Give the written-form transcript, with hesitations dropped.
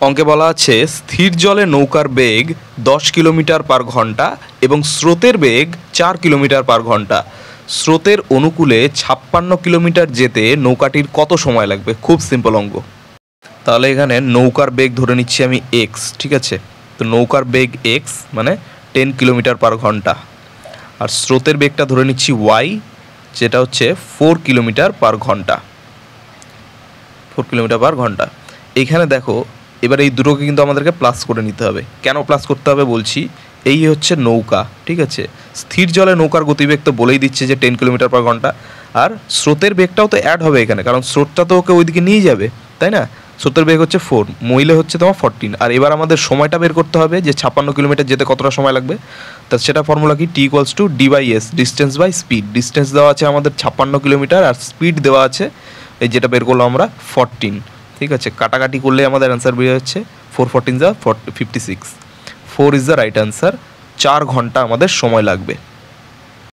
অঙ্কে বলা আছে স্থির জলে নৌকার বেগ 10 কিলোমিটার পার ঘন্টা এবং স্রোতের বেগ 4 কিলোমিটার পার ঘন্টা। স্রোতের অনুকূলে 56 কিলোমিটার যেতে নৌকাটির কত সময় লাগবে? খুব সিম্পল অঙ্ক। তাহলে এখানে নৌকার বেগ ধরে নিচ্ছি আমি এক্স, ঠিক আছে? তো নৌকার বেগ এক্স মানে 10 কিলোমিটার পার ঘন্টা, আর স্রোতের বেগটা ধরে নিচ্ছি ওয়াই, যেটা হচ্ছে 4 কিলোমিটার পার ঘন্টা। 4 কিলোমিটার পার ঘন্টা। এইখানে দেখো এবার এই দুটোকে কিন্তু আমাদেরকে প্লাস করে নিতে হবে। কেন প্লাস করতে হবে বলছি, এই হচ্ছে নৌকা, ঠিক আছে? স্থির জলে নৌকার গতিবেগ তো বলেই দিচ্ছে যে 10 কিলোমিটার পার ঘন্টা, আর স্রোতের বেগটাও তো অ্যাড হবে এখানে, কারণ স্রোতটা তো ওকে ওইদিকে নিয়ে যাবে, তাই না? স্রোতের বেগ হচ্ছে 4, মইলে হচ্ছে তোমার 14। আর এবার আমাদের সময়টা বের করতে হবে যে 56 কিলোমিটার যেতে কতটা সময় লাগবে। তা সেটা ফর্মুলা কি? T=D/S, distance by speed. Distance দেওয়া আছে আমাদের 56 কিলোমিটার, আর স্পিড দেওয়া আছে এই যেটা বের করলো আমরা 14, ঠিক আছে? কাটাকাটি করলে আমাদের অ্যান্সার বেরিয়ে যাচ্ছে 4 14 56। 4 ইজ দ্য রাইট অ্যান্সার। 4 ঘন্টা আমাদের সময় লাগবে।